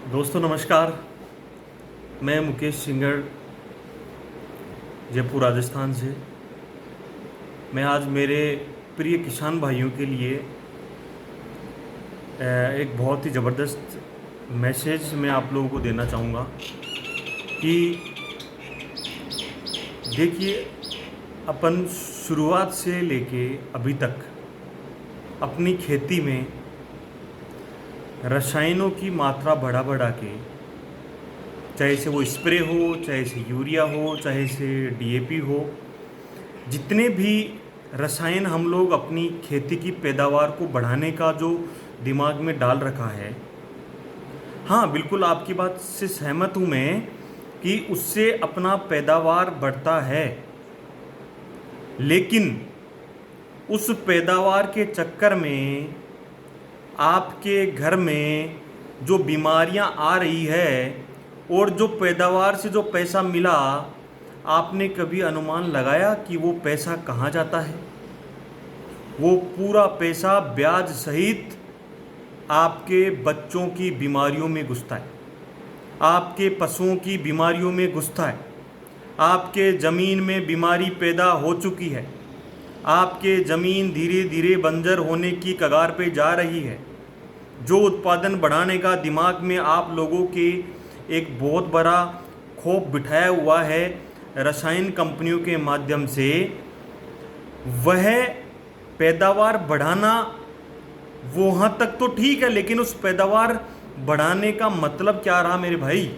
दोस्तों नमस्कार। मैं मुकेश सिंगर, जयपुर राजस्थान से। मैं आज मेरे प्रिय किसान भाइयों के लिए एक बहुत ही ज़बरदस्त मैसेज मैं आप लोगों को देना चाहूँगा कि देखिए, अपन शुरुआत से लेके अभी तक अपनी खेती में रसायनों की मात्रा बढ़ा बढ़ा के, चाहे से वो स्प्रे हो, चाहे से यूरिया हो, चाहे से डीएपी हो, जितने भी रसायन हम लोग अपनी खेती की पैदावार को बढ़ाने का जो दिमाग में डाल रखा है, हाँ बिल्कुल आपकी बात से सहमत हूँ मैं कि उससे अपना पैदावार बढ़ता है, लेकिन उस पैदावार के चक्कर में आपके घर में जो बीमारियां आ रही है और जो पैदावार से जो पैसा मिला, आपने कभी अनुमान लगाया कि वो पैसा कहाँ जाता है? वो पूरा पैसा ब्याज सहित आपके बच्चों की बीमारियों में घुसता है, आपके पशुओं की बीमारियों में घुसता है, आपके ज़मीन में बीमारी पैदा हो चुकी है, आपके ज़मीन धीरे धीरे बंजर होने की कगार पे जा रही है। जो उत्पादन बढ़ाने का दिमाग में आप लोगों के एक बहुत बड़ा खौफ बिठाया हुआ है रसायन कंपनियों के माध्यम से, वह पैदावार बढ़ाना वहाँ तक तो ठीक है, लेकिन उस पैदावार बढ़ाने का मतलब क्या रहा मेरे भाई?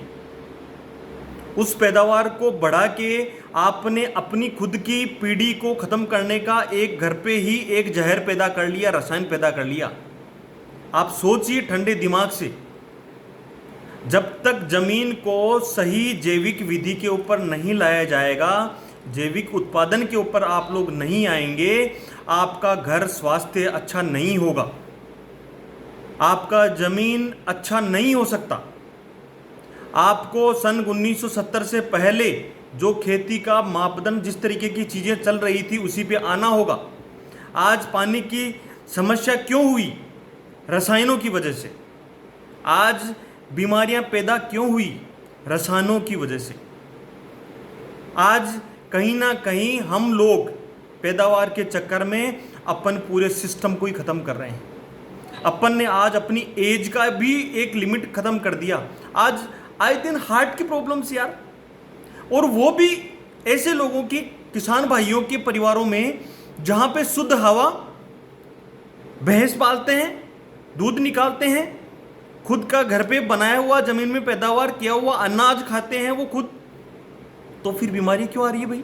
उस पैदावार को बढ़ा के आपने अपनी खुद की पीढ़ी को ख़त्म करने का एक घर पे ही एक जहर पैदा कर लिया, रसायन पैदा कर लिया। आप सोचिए ठंडे दिमाग से, जब तक ज़मीन को सही जैविक विधि के ऊपर नहीं लाया जाएगा, जैविक उत्पादन के ऊपर आप लोग नहीं आएंगे, आपका घर स्वास्थ्य अच्छा नहीं होगा, आपका ज़मीन अच्छा नहीं हो सकता। आपको सन 1970 से पहले जो खेती का मापदंड, जिस तरीके की चीज़ें चल रही थी, उसी पे आना होगा। आज पानी की समस्या क्यों हुई? रसायनों की वजह से। आज बीमारियां पैदा क्यों हुई? रसायनों की वजह से। आज कहीं ना कहीं हम लोग पैदावार के चक्कर में अपन पूरे सिस्टम को ही ख़त्म कर रहे हैं। अपन ने आज अपनी एज का भी एक लिमिट ख़त्म कर दिया। आज आए दिन हार्ट की प्रॉब्लम्स यार, और वो भी ऐसे लोगों की, किसान भाइयों के परिवारों में जहाँ पे शुद्ध हवा, भैंस पालते हैं, दूध निकालते हैं, खुद का घर पे बनाया हुआ ज़मीन में पैदावार किया हुआ अनाज खाते हैं वो खुद, तो फिर बीमारी क्यों आ रही है भाई?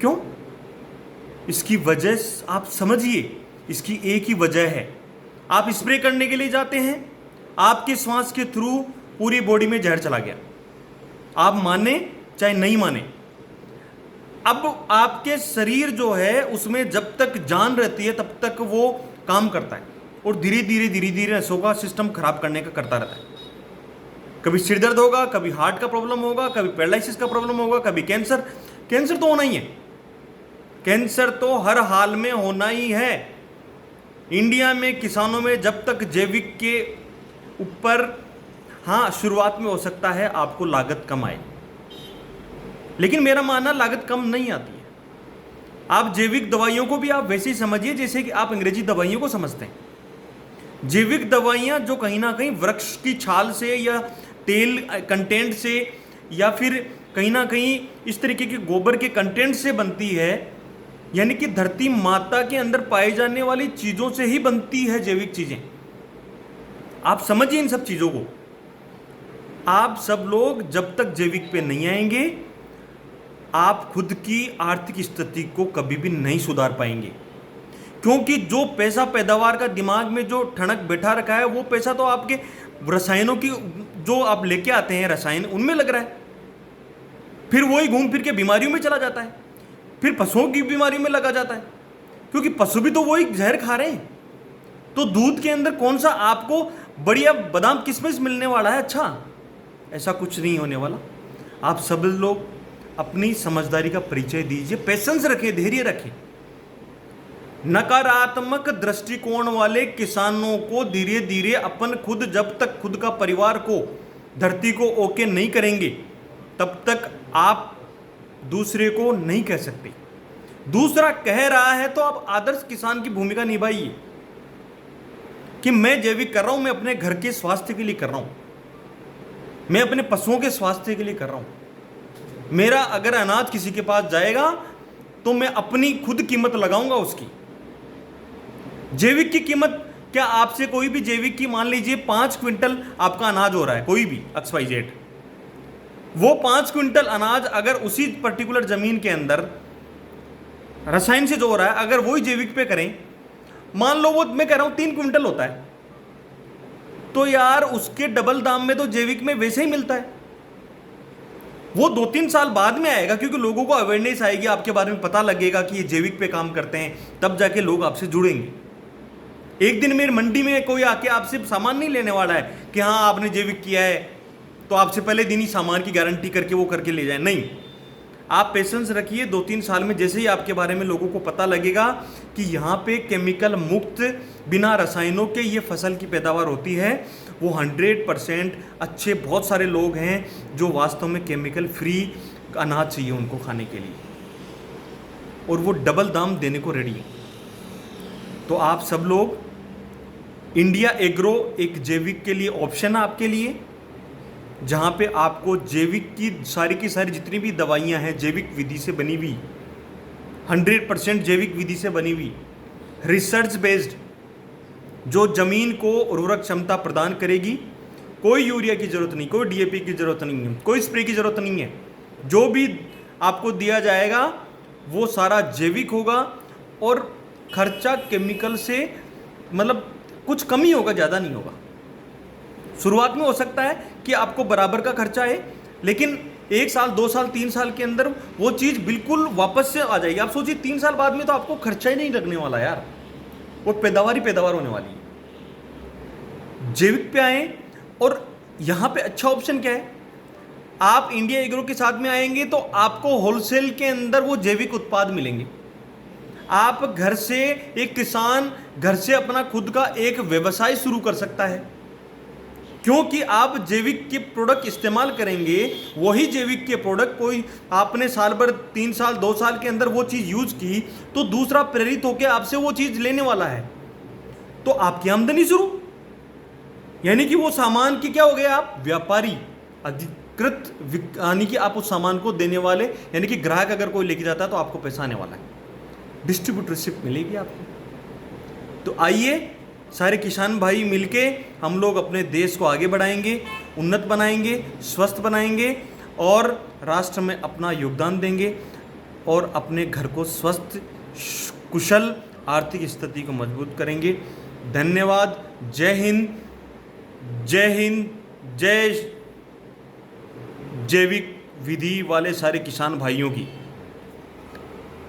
क्यों? इसकी वजह आप समझिए, इसकी एक ही वजह है, आप स्प्रे करने के लिए जाते हैं, आपके श्वास के थ्रू पूरी बॉडी में जहर चला गया, आप माने चाहे नहीं माने। अब आपके शरीर जो है उसमें जब तक जान रहती है तब तक वो काम करता है, और धीरे धीरे नसों का सिस्टम खराब करने का करता रहता है। कभी सिर दर्द होगा, कभी हार्ट का प्रॉब्लम होगा, कभी पैरालिसिस का प्रॉब्लम होगा, कभी कैंसर। कैंसर तो होना ही है, कैंसर तो हर हाल में होना ही है। इंडिया में किसानों में जब तक जैविक के ऊपर, हाँ शुरुआत में हो सकता है आपको लागत कम आए, लेकिन मेरा मानना लागत कम नहीं आती है। आप जैविक दवाइयों को भी आप वैसे ही समझिए जैसे कि आप अंग्रेजी दवाइयों को समझते हैं। जैविक दवाइयाँ जो कहीं ना कहीं वृक्ष की छाल से या तेल कंटेंट से या फिर कहीं ना कहीं इस तरीके के गोबर के कंटेंट से बनती है, यानी कि धरती माता के अंदर पाई जाने वाली चीज़ों से ही बनती है जैविक चीज़ें। आप समझिए इन सब चीज़ों को। आप सब लोग जब तक जैविक पे नहीं आएंगे, आप खुद की आर्थिक स्थिति को कभी भी नहीं सुधार पाएंगे, क्योंकि जो पैसा पैदावार का दिमाग में जो ठनक बैठा रखा है, वो पैसा तो आपके रसायनों की जो आप लेके आते हैं रसायन, उनमें लग रहा है, फिर वही घूम फिर के बीमारियों में चला जाता है, फिर पशुओं की बीमारी में लगा जाता है, क्योंकि पशु भी तो वही जहर खा रहे हैं। तो दूध के अंदर कौन सा आपको बढ़िया बादाम किशमिश मिलने वाला है? अच्छा, ऐसा कुछ नहीं होने वाला। आप सब लोग अपनी समझदारी का परिचय दीजिए, पेशेंस रखें, धैर्य रखें। नकारात्मक दृष्टिकोण वाले किसानों को धीरे धीरे अपन खुद, जब तक खुद का परिवार को, धरती को ओके नहीं करेंगे तब तक आप दूसरे को नहीं कह सकते। दूसरा कह रहा है तो आप आदर्श किसान की भूमिका निभाइए कि मैं जैविक कर रहा हूं, मैं अपने घर के स्वास्थ्य के लिए कर रहा हूं, मैं अपने पशुओं के स्वास्थ्य के लिए कर रहा हूं। मेरा अगर अनाज किसी के पास जाएगा तो मैं अपनी खुद कीमत लगाऊंगा उसकी। जैविक की कीमत, क्या आपसे कोई भी जैविक की, मान लीजिए 5 क्विंटल आपका अनाज हो रहा है, कोई भी XYZ, वो 5 क्विंटल अनाज अगर उसी पर्टिकुलर जमीन के अंदर रसायन से जो हो रहा है, अगर वही जैविक पे करें, मान लो वो, मैं कह रहा हूं 3 क्विंटल होता है, तो यार उसके डबल दाम में तो जैविक में वैसे ही मिलता है। वो 2-3 साल बाद में आएगा, क्योंकि लोगों को अवेयरनेस आएगी, आपके बारे में पता लगेगा कि ये जैविक पे काम करते हैं, तब जाके लोग आपसे जुड़ेंगे। एक दिन मेरी मंडी में कोई आके आपसे सामान नहीं लेने वाला है कि हाँ आपने जैविक किया है तो आपसे पहले दिन ही सामान की गारंटी करके वो करके ले जाए। नहीं, आप पेशेंस रखिए। 2-3 साल में जैसे ही आपके बारे में लोगों को पता लगेगा कि यहाँ पे केमिकल मुक्त, बिना रसायनों के ये फसल की पैदावार होती है, वो 100% अच्छे बहुत सारे लोग हैं जो वास्तव में केमिकल फ्री अनाज चाहिए उनको खाने के लिए, और वो डबल दाम देने को रेडी हैं। तो आप सब लोग, इंडिया एग्रो एक जैविक के लिए ऑप्शन है आपके लिए, जहाँ पे आपको जैविक की सारी जितनी भी दवाइयाँ हैं जैविक विधि से बनी हुई, 100% जैविक विधि से बनी हुई, रिसर्च बेस्ड, जो जमीन को उर्वरक क्षमता प्रदान करेगी। कोई यूरिया की जरूरत नहीं, कोई DAP की जरूरत नहीं है, कोई स्प्रे की जरूरत नहीं है। जो भी आपको दिया जाएगा वो सारा जैविक होगा, और खर्चा केमिकल से मतलब कुछ कम ही होगा, ज़्यादा नहीं होगा। शुरुआत में हो सकता है कि आपको बराबर का खर्चा है, लेकिन 1 साल 2 साल 3 साल के अंदर वो चीज़ बिल्कुल वापस से आ जाएगी। आप सोचिए 3 साल बाद में तो आपको खर्चा ही नहीं लगने वाला यार, वो पैदावार ही पैदावार होने वाली है। जैविक पे आए, और यहाँ पे अच्छा ऑप्शन क्या है, आप इंडिया एग्रो के साथ में आएंगे तो आपको होलसेल के अंदर वो जैविक उत्पाद मिलेंगे। आप घर से, एक किसान घर से अपना खुद का एक व्यवसाय शुरू कर सकता है, क्योंकि आप जैविक के प्रोडक्ट इस्तेमाल करेंगे। वही जैविक के प्रोडक्ट कोई आपने साल भर, 3 साल 2 साल के अंदर वो चीज़ यूज की, तो दूसरा प्रेरित होकर आपसे वो चीज़ लेने वाला है, तो आपकी आमदनी शुरू। यानी कि वो सामान की क्या हो गया, आप व्यापारी, अधिकृत, यानी कि आप उस सामान को देने वाले, यानी कि ग्राहक अगर कोई लेके जाता है तो आपको पैसा आने वाला है, डिस्ट्रीब्यूटरशिप मिलेगी आपको। तो आइए सारे किसान भाई मिलके हम लोग अपने देश को आगे बढ़ाएंगे, उन्नत बनाएंगे, स्वस्थ बनाएंगे, और राष्ट्र में अपना योगदान देंगे, और अपने घर को स्वस्थ, कुशल, आर्थिक स्थिति को मजबूत करेंगे। धन्यवाद। जय हिंद, जय हिंद, जय जैविक विधि वाले सारे किसान भाइयों की।